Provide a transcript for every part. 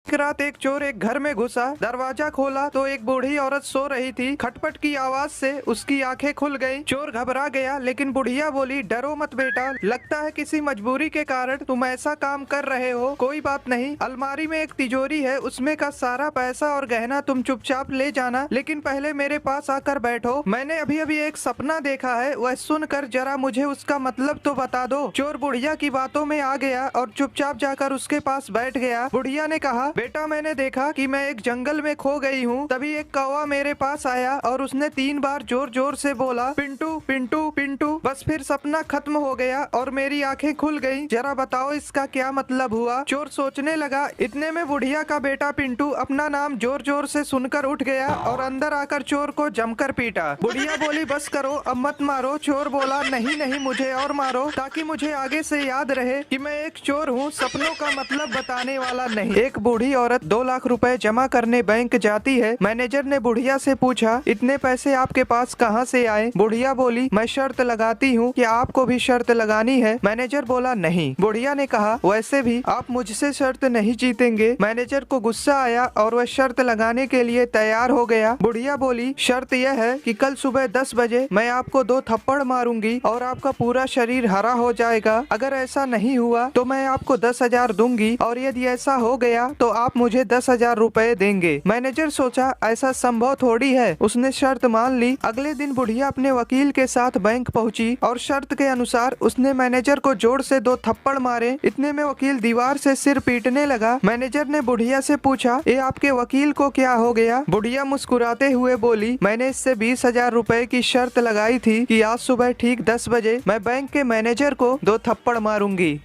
एक रात एक चोर एक घर में घुसा, दरवाजा खोला तो एक बूढ़ी औरत सो रही थी। खटपट की आवाज से उसकी आंखें खुल गईं। चोर घबरा गया, लेकिन बुढ़िया बोली, डरो मत बेटा, लगता है किसी मजबूरी के कारण तुम ऐसा काम कर रहे हो। कोई बात नहीं, अलमारी में एक तिजोरी है, उसमें का सारा पैसा और गहना तुम चुपचाप ले जाना, लेकिन पहले मेरे पास आकर बैठो। मैंने अभी अभी एक सपना देखा है, वह सुनकर जरा मुझे उसका मतलब तो बता दो। चोर बुढ़िया की बातों में आ गया और चुपचाप जाकर उसके पास बैठ गया। बुढ़िया ने कहा, बेटा मैंने देखा कि मैं एक जंगल में खो गई हूँ। तभी एक कौवा मेरे पास आया और उसने 3 बार जोर जोर से बोला, पिंटू पिंटू पिंटू। बस फिर सपना खत्म हो गया और मेरी आंखें खुल गईं। जरा बताओ इसका क्या मतलब हुआ। चोर सोचने लगा। इतने में बुढ़िया का बेटा पिंटू अपना नाम जोर जोर से सुनकर उठ गया और अंदर आकर चोर को जमकर पीटा। बुढ़िया बोली, बस करो, अब मत मारो। चोर बोला, नहीं नहीं, मुझे और मारो, ताकि मुझे आगे से याद रहे कि मैं एक चोर हूँ, सपनों का मतलब बताने वाला नहीं। एक बूढ़ी औरत 2 लाख रुपए जमा करने बैंक जाती है। मैनेजर ने बुढ़िया से पूछा, इतने पैसे आपके पास कहाँ से आए। बुढ़िया बोली, मैं शर्त लगाती हूँ कि आपको भी शर्त लगानी है। मैनेजर बोला, नहीं। बुढ़िया ने कहा, वैसे भी आप मुझसे शर्त नहीं जीतेंगे। मैनेजर को गुस्सा आया और वह शर्त लगाने के लिए तैयार हो गया। बुढ़िया बोली, शर्त यह है कि कल सुबह 10 बजे मैं आपको 2 थप्पड़ मारूंगी और आपका पूरा शरीर हरा हो जाएगा। अगर ऐसा नहीं हुआ तो मैं आपको 10,000 दूंगी, और यदि ऐसा हो गया तो आप मुझे 10,000 रुपए देंगे। मैनेजर सोचा, ऐसा संभव थोड़ी है। उसने शर्त मान ली। अगले दिन बुढ़िया अपने वकील के साथ बैंक पहुंची और शर्त के अनुसार उसने मैनेजर को जोर से 2 थप्पड़ मारे। इतने में वकील दीवार से सिर पीटने लगा। मैनेजर ने बुढ़िया से पूछा, ये आपके वकील को क्या हो गया। बुढ़िया मुस्कुराते हुए बोली, मैंने इससे 20,000 रुपए की शर्त लगाई थी कि आज सुबह ठीक 10 बजे मैं बैंक के मैनेजर को 2 थप्पड़ मारूंगी।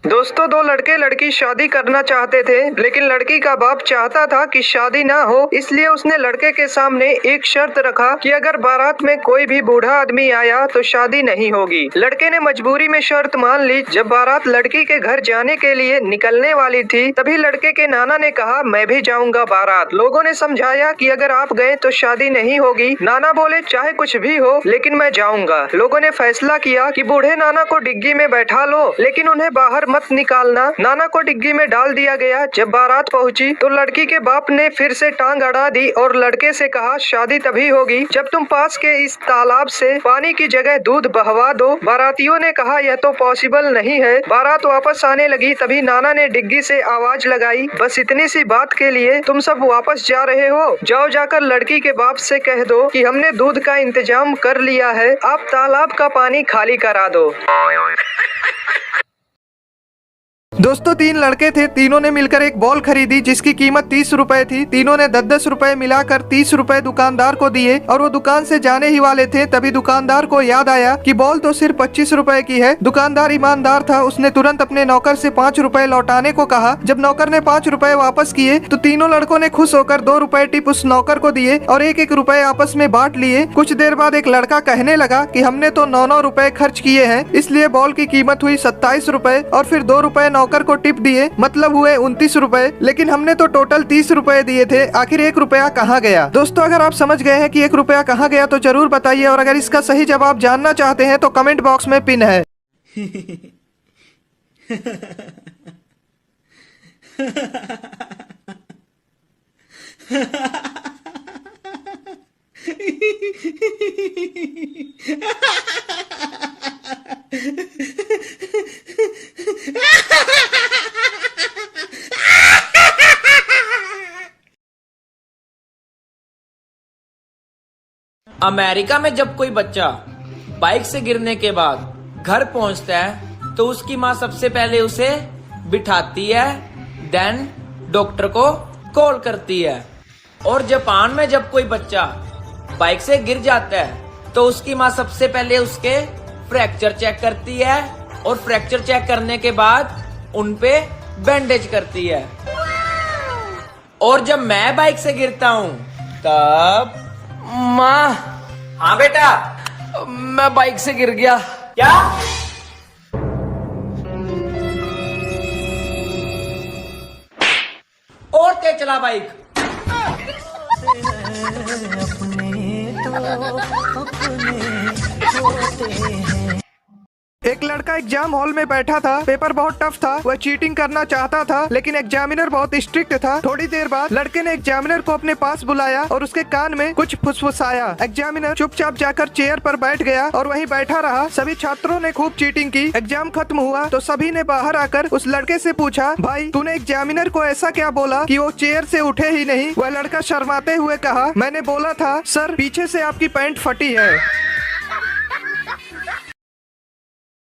दोस्तों, 2 लड़के लड़की शादी करना चाहते थे, लेकिन लड़की का बाप चाहता था कि शादी ना हो। इसलिए उसने लड़के के सामने एक शर्त रखा कि अगर बारात में कोई भी बूढ़ा आदमी आया तो शादी नहीं होगी। लड़के ने मजबूरी में शर्त मान ली। जब बारात लड़की के घर जाने के लिए निकलने वाली थी, तभी लड़के के नाना ने कहा, मैं भी जाऊंगा बारात। लोगों ने समझाया कि अगर आप गए तो शादी नहीं होगी। नाना बोले, चाहे कुछ भी हो, लेकिन मैं जाऊंगा। लोगों ने फैसला किया कि बूढ़े नाना को डिग्गी में बैठा लो, लेकिन उन्हें बाहर मत निकालना। नाना को डिग्गी में डाल दिया गया। जब बारात पहुंची तो लड़की के बाप ने फिर से टांग अड़ा दी और लड़के से कहा, शादी तभी होगी जब तुम पास के इस तालाब से पानी की जगह दूध बहवा दो। बारातियों ने कहा, यह तो पॉसिबल नहीं है। बारात वापस आने लगी, तभी नाना ने डिग्गी से आवाज लगाई, बस इतनी सी बात के लिए तुम सब वापस जा रहे हो। जाओ, जाकर लड़की के बाप से कह दो कि हमने दूध का इंतजाम कर लिया है, आप तालाब का पानी खाली करा दो। दोस्तों, 3 लड़के थे। तीनों ने मिलकर एक बॉल खरीदी जिसकी कीमत 30 रुपए थी। तीनों ने 10-10 रुपए मिलाकर 30 रुपए दुकानदार को दिए और वो दुकान से जाने ही वाले थे। तभी दुकानदार को याद आया कि बॉल तो सिर्फ 25 रुपए की है। दुकानदार ईमानदार था, उसने तुरंत अपने नौकर से 5 रुपए लौटाने को कहा। जब नौकर ने 5 रुपए वापस किए तो तीनों लड़कों ने खुश होकर 2 रुपए टिप उस नौकर को दिए और 1-1 रुपए आपस में बांट लिए। कुछ देर बाद एक लड़का कहने लगा कि हमने तो 9-9 रुपए खर्च किए हैं, इसलिए बॉल की कीमत हुई 27 रुपए और फिर 2 रुपए नौकर को टिप दिए, मतलब हुए 29 रुपए, लेकिन हमने तो टोटल 30 रुपए दिए थे। आखिर 1 रुपया कहाँ गया। दोस्तों, अगर आप समझ गए हैं कि 1 रुपया कहाँ गया तो जरूर बताइए, और अगर इसका सही जवाब जानना चाहते हैं तो कमेंट बॉक्स में पिन है। अमेरिका में जब कोई बच्चा बाइक से गिरने के बाद घर पहुंचता है तो उसकी माँ सबसे पहले उसे बिठाती है, देन डॉक्टर को कॉल करती है। और जापान में जब कोई बच्चा बाइक से गिर जाता है तो उसकी माँ सबसे पहले उसके फ्रैक्चर चेक करती है और फ्रैक्चर चेक करने के बाद उनपे बैंडेज करती है। और जब मैं बाइक से गिरता हूँ तब माँ, हाँ बेटा, मैं बाइक से गिर गया। क्या? और तेज चला बाइक। अपने तो अपने होते हैं। एक लड़का एग्जाम हॉल में बैठा था। पेपर बहुत टफ था। वह चीटिंग करना चाहता था, लेकिन एग्जामिनर बहुत स्ट्रिक्ट था। थोड़ी देर बाद लड़के ने एग्जामिनर को अपने पास बुलाया और उसके कान में कुछ फुसफुसाया। एग्जामिनर चुपचाप जाकर चेयर पर बैठ गया और वहीं बैठा रहा। सभी छात्रों ने खूब चीटिंग की। एग्जाम खत्म हुआ तो सभी ने बाहर आकर उस लड़के से पूछा, भाई तूने एग्जामिनर को ऐसा क्या बोला कि वो चेयर से उठे ही नहीं? वह लड़का शर्माते हुए कहा, मैंने बोला था सर, पीछे से आपकी पैंट फटी है।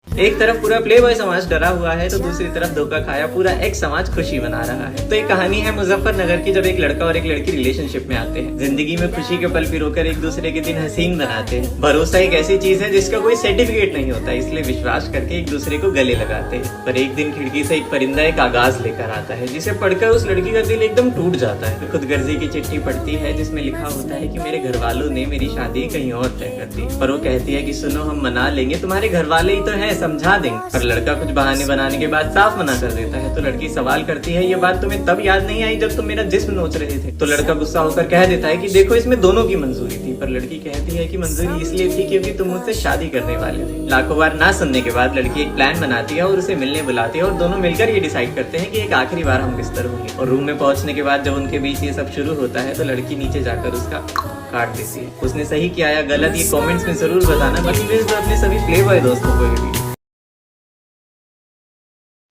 एक तरफ पूरा प्ले बॉय समाज डरा हुआ है तो दूसरी तरफ धोखा खाया पूरा एक्स समाज खुशी मना रहा है। तो एक कहानी है मुजफ्फरनगर की, जब एक लड़का और एक लड़की रिलेशनशिप में आते हैं। जिंदगी में खुशी के पल पिरोकर एक दूसरे के दिन हसीन बनाते हैं। भरोसा एक ऐसी चीज है जिसका कोई सर्टिफिकेट नहीं होता, इसलिए विश्वास करके एक दूसरे को गले लगाते हैं। पर एक दिन खिड़की से एक परिंदा एक कागज लेकर आता है, जिसे पढ़कर उस लड़की का दिल एकदम टूट जाता है। खुदगर्जी की चिट्ठी पढ़ती है जिसमें लिखा होता है कि मेरे घर वालों ने मेरी शादी कहीं और तय कर दी। पर वो कहती है कि सुनो, हम मना लेंगे, तुम्हारे घर वाले ही तो है, समझा देंगे। पर लड़का कुछ बहाने बनाने के बाद साफ मना कर देता है। तो लड़की सवाल करती है, ये बात तुम्हें तब याद नहीं आई जब तुम मेरा जिस्म नोच रहे थे? तो लड़का गुस्सा होकर कह देता है कि देखो, इसमें दोनों की मंजूरी थी। पर लड़की कहती है कि मंजूरी इसलिए थी क्योंकि तुम मुझसे शादी करने वाले थे। लाखों बार ना सुनने के बाद लड़की एक प्लान बनाती है और उसे मिलने बुलाती है और दोनों मिलकर ये डिसाइड करते हैं कि एक आखिरी बार हम बिस्तर होंगे। और रूम में पहुंचने के बाद जब उनके बीच ये सब शुरू होता है तो लड़की नीचे जाकर उसका काट देती है। उसने सही किया या गलत, ये कमेंट्स में जरूर बताना। बाकी भेज दो अपने सभी प्ले बॉय दोस्तों को भी।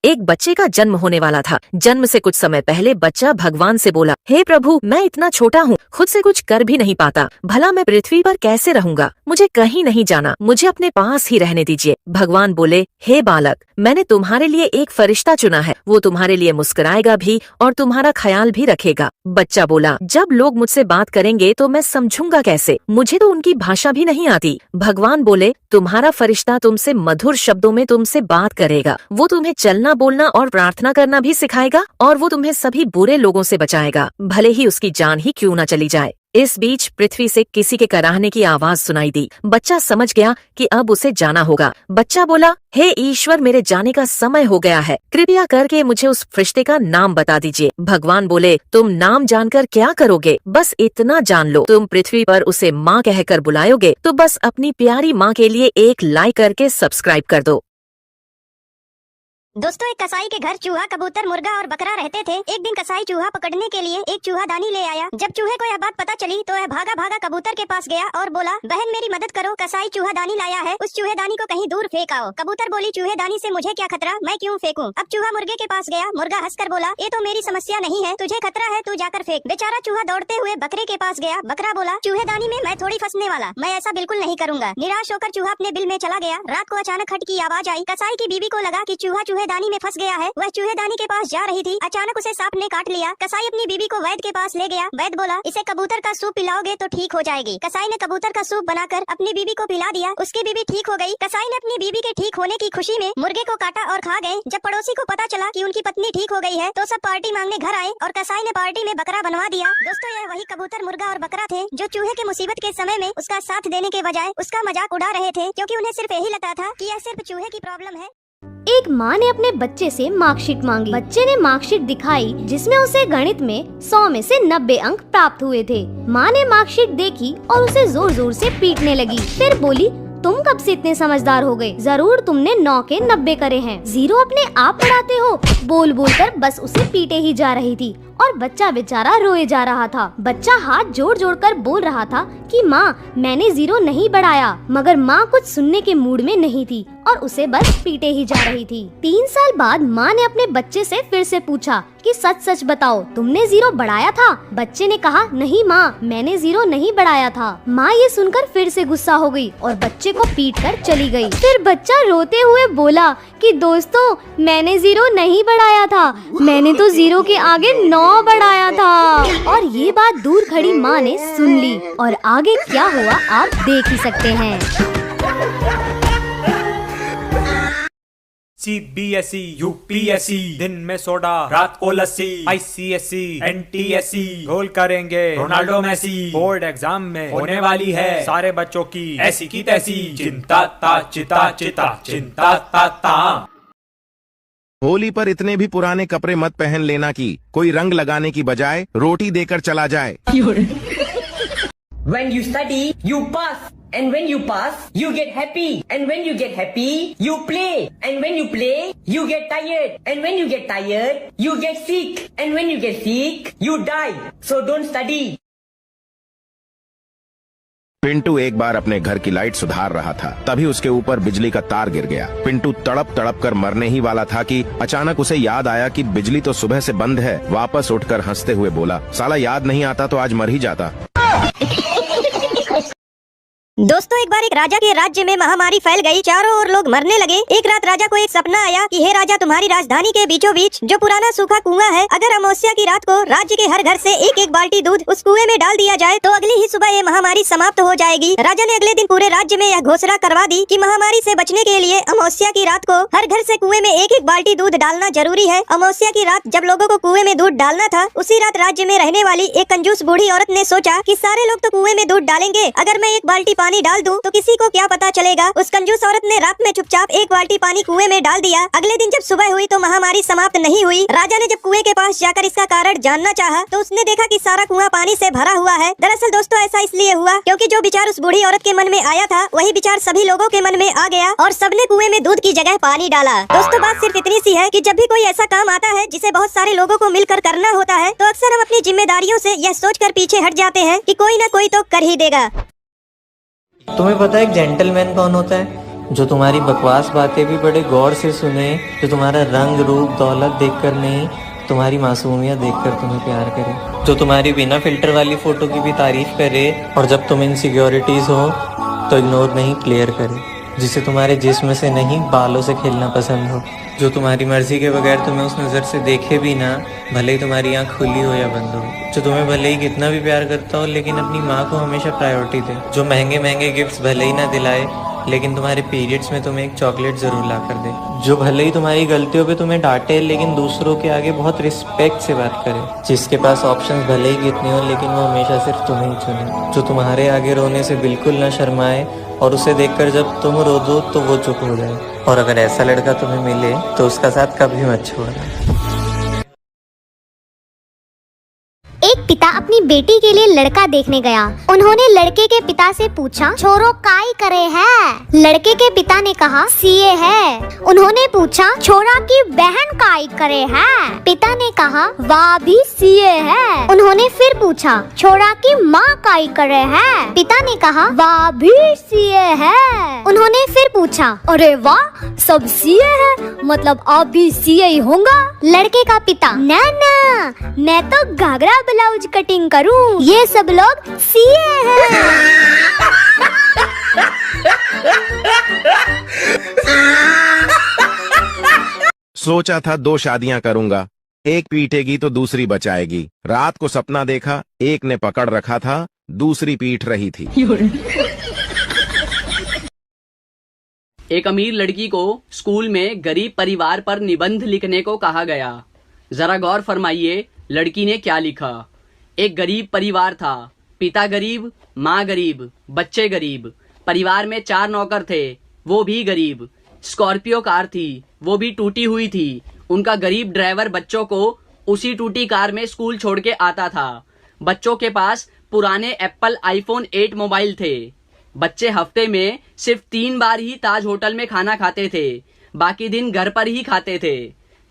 एक बच्चे का जन्म होने वाला था। जन्म से कुछ समय पहले बच्चा भगवान से बोला, हे प्रभु, मैं इतना छोटा हूँ, खुद से कुछ कर भी नहीं पाता, भला मैं पृथ्वी पर कैसे रहूंगा? मुझे कहीं नहीं जाना, मुझे अपने पास ही रहने दीजिए। भगवान बोले, हे बालक, मैंने तुम्हारे लिए एक फरिश्ता चुना है, वो तुम्हारे लिए मुस्कुराएगा भी और तुम्हारा ख्याल भी रखेगा। बच्चा बोला, जब लोग मुझसे बात करेंगे तो मैं समझूंगा कैसे? मुझे तो उनकी भाषा भी नहीं आती। भगवान बोले, तुम्हारा फरिश्ता तुमसे मधुर शब्दों में तुमसे बात करेगा, वो तुम्हें चलना बोलना और प्रार्थना करना भी सिखाएगा और वो तुम्हें सभी बुरे लोगों से बचाएगा, भले ही उसकी जान ही क्यों न चली जाए। इस बीच पृथ्वी से किसी के कराहने की आवाज सुनाई दी। बच्चा समझ गया कि अब उसे जाना होगा। बच्चा बोला, हे ईश्वर, मेरे जाने का समय हो गया है, कृपया करके मुझे उस फरिश्ते का नाम बता दीजिए। भगवान बोले, तुम नाम जानकर क्या करोगे? बस इतना जान लो, तुम पृथ्वी पर उसे माँ कहकर बुलाओगे तो बस अपनी प्यारी माँ के लिए एक लाइक करके सब्सक्राइब कर दो। दोस्तों, एक कसाई के घर चूहा, कबूतर, मुर्गा और बकरा रहते थे। एक दिन कसाई चूहा पकड़ने के लिए एक चूहादानी ले आया। जब चूहे को यह बात पता चली तो वह भागा भागा कबूतर के पास गया और बोला, बहन मेरी मदद करो, कसाई चूहादानी लाया है, उस चूहेदानी को कहीं दूर फेंक आओ। कबूतर बोली, चूहेदानी से मुझे क्या खतरा, मैं क्यों फेंकूं? अब चूहा मुर्गे के पास गया। मुर्गा हंसकर बोला, ये तो मेरी समस्या नहीं है, तुझे खतरा है, तू जाकर फेंक। बेचारा चूहा दौड़ते हुए बकरे के पास गया। बकरा बोला, चूहेदानी में मैं थोड़ी फंसने वाला, मैं ऐसा बिल्कुल नहीं करूंगा। निराश होकर चूहा अपने बिल में चला गया। रात को अचानक खट की आवाज आई। कसाई की बीवी को लगा कि चूहा चूहेदानी में फंस गया है। वह चूहेदानी के पास जा रही थी, अचानक उसे सांप ने काट लिया। कसाई अपनी बीवी को वैद्य के पास ले गया। वैद्य बोला, इसे कबूतर का सूप पिलाओगे तो ठीक हो जाएगी। कसाई ने कबूतर का सूप बनाकर अपनी बीवी को पिला दिया। उसकी बीवी ठीक हो गई। कसाई ने अपनी बीवी के ठीक होने की खुशी में मुर्गे को काटा और खा गए। जब पड़ोसी को पता चला कि उनकी पत्नी ठीक हो गई है तो सब पार्टी मांगने घर आए और कसाई ने पार्टी में बकरा बनवा दिया। दोस्तों, यह वही कबूतर, मुर्गा और बकरा थे जो चूहे के मुसीबत के समय में उसका साथ देने के बजाय उसका मजाक उड़ा रहे थे, क्योंकि उन्हें सिर्फ यही लगता था कि यह सिर्फ चूहे की प्रॉब्लम है। एक माँ ने अपने बच्चे से मार्कशीट मांगी। बच्चे ने मार्कशीट दिखाई जिसमें उसे गणित में 100 में से 90 अंक प्राप्त हुए थे। माँ ने मार्कशीट देखी और उसे जोर जोर से पीटने लगी। फिर बोली, तुम कब से इतने समझदार हो गए? जरूर तुमने 9 के 90 करे हैं। 0 अपने आप पढ़ाते हो। बोल बोल कर बस उसे पीटे ही जा रही थी और बच्चा बेचारा रोए जा रहा था। बच्चा हाथ जोड़ जोड़ कर बोल रहा था कि माँ, मैंने 0 नहीं बढ़ाया, मगर माँ कुछ सुनने के मूड में नहीं थी और उसे बस पीटे ही जा रही थी। 3 साल बाद माँ ने अपने बच्चे से फिर से पूछा कि सच सच बताओ, तुमने 0 बढ़ाया था? बच्चे ने कहा, नहीं माँ, मैंने 0 नहीं बढ़ाया था। माँ ये सुनकर फिर से गुस्सा हो गई और बच्चे को पीट कर चली गई। फिर बच्चा रोते हुए बोला कि दोस्तों, मैंने 0 नहीं बढ़ाया था, मैंने तो 0 के आगे 9 बढ़ाया था। और ये बात दूर खड़ी माँ ने सुन ली और आगे क्या हुआ आप देख ही सकते हैं। CBSE, UPSC, दिन में सोडा, रात को लस्सी, ICSE, NTSE, गोल करेंगे रोनाल्डो मेसी। बोर्ड एग्जाम में होने वाली है सारे बच्चों की ऐसी की तैसी। चिंता ता चिता चिता, चिंता ता ता। होली पर इतने भी पुराने कपड़े मत पहन लेना कि कोई रंग लगाने की बजाय रोटी देकर चला जाए। When you study, you pass. And when you pass, you get happy. And when you get happy, you play. And when you play, you get tired. And when you get tired, you get sick. And when you get sick, you die. So don't study. Pintu एक बार अपने घर की light सुधार रहा था, तभी उसके ऊपर बिजली का तार गिर गया। पिंटू तड़प तड़प कर मरने ही वाला था कि अचानक उसे याद आया कि बिजली तो सुबह से बंद है। वापस उठकर हंसते हुए बोला, साला याद नहीं आता तो आज मर ही जाता। दोस्तों, एक बार एक राजा के राज्य में महामारी फैल गई। चारों ओर लोग मरने लगे। एक रात राजा को एक सपना आया कि हे राजा, तुम्हारी राजधानी के बीचों बीच जो पुराना सूखा कुआं है, अगर अमावस्या की रात को राज्य के हर घर से एक एक बाल्टी दूध उस कुएं में डाल दिया जाए तो अगली ही सुबह ये महामारी समाप्त हो जाएगी। राजा ने अगले दिन पूरे राज्य में यह घोषणा करवा दी कि महामारी से बचने के लिए अमावस्या की रात को हर घर से कुएं में एक एक बाल्टी दूध डालना जरूरी है। अमावस्या की रात जब लोगों को कुएं में दूध डालना था, उसी रात राज्य में रहने वाली एक कंजूस बूढ़ी औरत ने सोचा कि सारे लोग तो कुएं में दूध डालेंगे, अगर मैं एक बाल्टी पानी डाल दूं तो किसी को क्या पता चलेगा। उस कंजूस औरत ने रात में चुपचाप एक बाल्टी पानी कुएं में डाल दिया। अगले दिन जब सुबह हुई तो महामारी समाप्त नहीं हुई। राजा ने जब कुएं के पास जाकर इसका कारण जानना चाहा तो उसने देखा कि सारा कुआं पानी से भरा हुआ है। दरअसल दोस्तों, ऐसा इसलिए हुआ क्योंकि जो विचार उस बूढ़ी औरत के मन में आया था, वही विचार सभी लोगों के मन में आ गया और सबने कुएं में दूध की जगह पानी डाला। दोस्तों, बात सिर्फ इतनी सी है कि जब भी कोई ऐसा काम आता है जिसे बहुत सारे लोगों को मिलकर करना होता है, तो अक्सर हम अपनी जिम्मेदारियों से यह सोचकर पीछे हट जाते हैं कि कोई न कोई तो कर ही देगा। तुम्हें पता है एक जेंटलमैन कौन होता है? जो तुम्हारी बकवास बातें भी बड़े गौर से सुने, जो तुम्हारा रंग रूप दौलत देखकर नहीं, तुम्हारी मासूमियत देखकर तुम्हें प्यार करे, जो तुम्हारी बिना फिल्टर वाली फोटो की भी तारीफ करे और जब तुम इनसिक्योरिटीज हो तो इग्नोर नहीं क्लियर करे, जिसे तुम्हारे जिस्म से नहीं बालों से खेलना पसंद हो, जो तुम्हारी मर्जी के बगैर तुम्हें उस नज़र से देखे भी ना, भले ही तुम्हारी आँख खुली हो या बंद हो, जो तुम्हें भले ही कितना भी प्यार करता हो लेकिन अपनी माँ को हमेशा प्रायोरिटी दे, जो महंगे महंगे गिफ्ट्स भले ही ना दिलाए लेकिन तुम्हारे पीरियड्स में तुम्हें एक चॉकलेट जरूर ला कर दे, जो भले ही तुम्हारी गलतियों पे तुम्हें डांटे लेकिन दूसरों के आगे बहुत रिस्पेक्ट से बात करे, जिसके पास ऑप्शंस भले ही कितने हो लेकिन वो हमेशा सिर्फ तुम्हें ही चुने, जो तुम्हारे आगे रोने से बिल्कुल ना शर्माए और उसे देखकर जब तुम रो दो तो वो चुप हो जाए। और अगर ऐसा लड़का तुम्हें मिले तो उसका साथ कभी मत छोड़ना। एक पिता अपनी बेटी के लिए लड़का देखने गया। उन्होंने लड़के के पिता से पूछा, छोरो काई करे है? लड़के के पिता ने कहा, सीए है। उन्होंने पूछा, छोरा की बहन काई करे है? पिता ने कहा, वाह भी सीए है। उन्होंने फिर पूछा, छोरा की माँ काई करे है? पिता ने कहा, वाह भी सीए है। उन्होंने फिर पूछा, अरे वाह, सब सीए है, मतलब आप भी सीए ही होगा? लड़के का पिता, ना ना, मैं तो घाघरा ब्लाउज कटिंग करूं, ये सब लोग सीए हैं। सोचा था 2 शादियां करूंगा, एक पीटेगी तो दूसरी बचाएगी। रात को सपना देखा, एक ने पकड़ रखा था, दूसरी पीट रही थी। एक अमीर लड़की को स्कूल में गरीब परिवार पर निबंध लिखने को कहा गया। जरा गौर फरमाइए, लड़की ने क्या लिखा। एक गरीब परिवार था, पिता गरीब, माँ गरीब, बच्चे गरीब। परिवार में 4 नौकर थे, वो भी गरीब। स्कॉर्पियो कार थी, वो भी टूटी हुई थी। उनका गरीब ड्राइवर बच्चों को उसी टूटी कार में स्कूल छोड़ के आता था। बच्चों के पास पुराने एप्पल आईफोन 8 मोबाइल थे। बच्चे हफ्ते में सिर्फ 3 बार ही ताज होटल में खाना खाते थे, बाकी दिन घर पर ही खाते थे।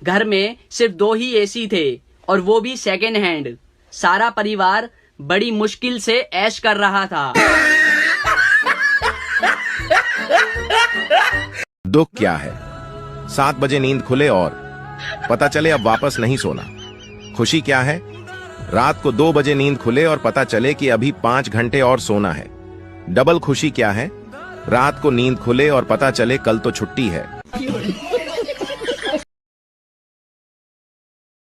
घर में सिर्फ 2 ही एसी थे और वो भी सेकेंड हैंड। सारा परिवार बड़ी मुश्किल से ऐश कर रहा था। दुख क्या है, 7 बजे नींद खुले और पता चले अब वापस नहीं सोना। खुशी क्या है, रात को 2 बजे नींद खुले और पता चले कि अभी 5 घंटे और सोना है। डबल खुशी क्या है, रात को नींद खुले और पता चले कल तो छुट्टी है।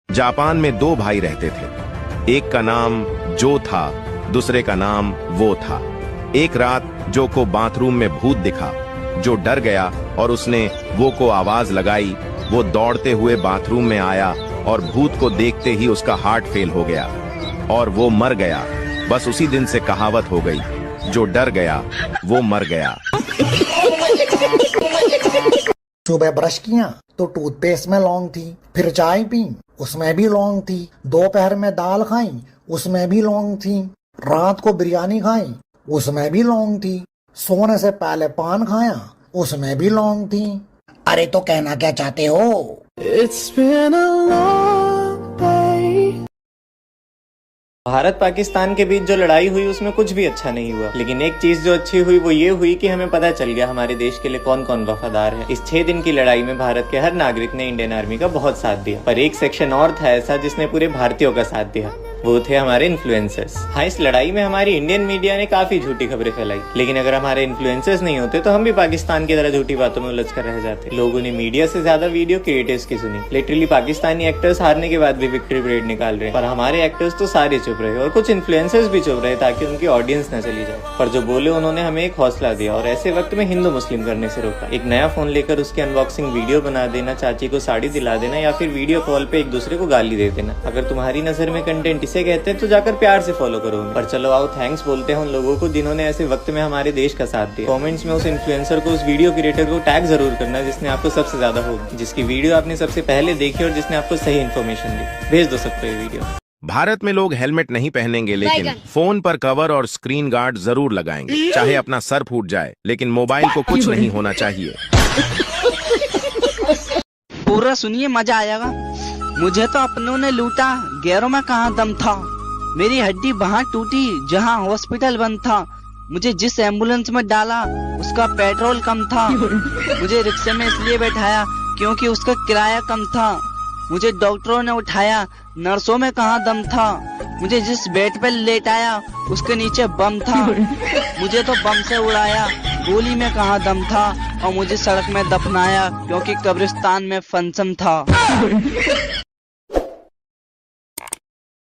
जापान में 2 भाई रहते थे। एक का नाम जो था, दूसरे का नाम वो था। एक रात जो को बाथरूम में भूत दिखा। जो डर गया और उसने वो को आवाज लगाई। वो दौड़ते हुए बाथरूम में आया और भूत को देखते ही उसका हार्ट फेल हो गया और वो मर गया। बस उसी दिन से कहावत हो गई, जो डर गया वो मर गया। सुबह ब्रश किया तो टूथपेस्ट में लौंग थी, फिर चाय पी उसमें भी लौंग थी, दोपहर में दाल खाई उसमें भी लौंग थी, रात को बिरयानी खाई, उसमें भी लौंग थी। सोने से पहले पान खाया, उसमें भी लौंग थी। अरे तो कहना क्या चाहते हो? भारत पाकिस्तान के बीच जो लड़ाई हुई उसमें कुछ भी अच्छा नहीं हुआ, लेकिन एक चीज जो अच्छी हुई वो ये हुई कि हमें पता चल गया हमारे देश के लिए कौन कौन वफादार है। इस 6 दिन की लड़ाई में भारत के हर नागरिक ने इंडियन आर्मी का बहुत साथ दिया, पर एक सेक्शन और था ऐसा जिसने पूरे भारतीयों का साथ दिया, वो थे हमारे इन्फ्लुएंसर्स। हाँ, इस लड़ाई में हमारी इंडियन मीडिया ने काफी झूठी खबरें फैलाई, लेकिन अगर हमारे इन्फ्लुएंसर्स नहीं होते तो हम भी पाकिस्तान की तरह झूठी बातों में उलझ कर रह जाते। लोगों ने मीडिया से ज्यादा वीडियो क्रिएटर्स की सुनी। लिटरली पाकिस्तानी एक्टर्स हारने के बाद भी विक्ट्री परेड निकाल रहे हैं, पर हमारे एक्टर्स तो सारे चुप रहे और कुछ इन्फ्लुएंसर्स भी चुप रहे ताकि उनकी ऑडियंस न चली जाए। पर जो बोले उन्होंने हमें एक हौसला दिया और ऐसे वक्त में हिंदू मुस्लिम करने से रोका। एक नया फोन लेकर उसकी अनबॉक्सिंग वीडियो बना देना, चाची को साड़ी दिला देना या फिर वीडियो कॉल पे एक दूसरे को गाली दे देना। अगर तुम्हारी नजर में कंटेंट इसे कहते हैं तो जाकर प्यार से फॉलो करो। पर चलो आओ थैंक्स बोलते हैं उन लोगों को जिन्होंने ऐसे वक्त में हमारे देश का साथ दिया। कमेंट्स में उस इन्फ्लुएंसर को, उस वीडियो क्रिएटर को टैग जरूर करना जिसने आपको सबसे ज्यादा होगी, जिसकी वीडियो आपने सबसे पहले देखी और जिसने आपको सही इन्फॉर्मेशन दी। भेज दो सबको ये वीडियो। भारत में लोग हेलमेट नहीं पहनेंगे, लेकिन फोन पर कवर और स्क्रीन गार्ड जरूर लगाएंगे। चाहे अपना सर फूट जाए, लेकिन मोबाइल को कुछ नहीं होना चाहिए। पूरा सुनिए, मजा आएगा। मुझे तो अपनों ने लूटा, गैरों में कहाँ दम था। मेरी हड्डी वहाँ टूटी जहाँ हॉस्पिटल बंद था। मुझे जिस एम्बुलेंस में डाला उसका पेट्रोल कम था। मुझे रिक्शे में इसलिए बैठाया क्योंकि उसका किराया कम था। मुझे डॉक्टरों ने उठाया, नर्सों में कहाँ दम था। मुझे जिस बेड पे लेटाया उसके नीचे बम था। मुझे तो बम से उड़ाया, गोली में कहाँ दम था। और मुझे सड़क में दफनाया क्योंकि कब्रिस्तान में फंक्शन था।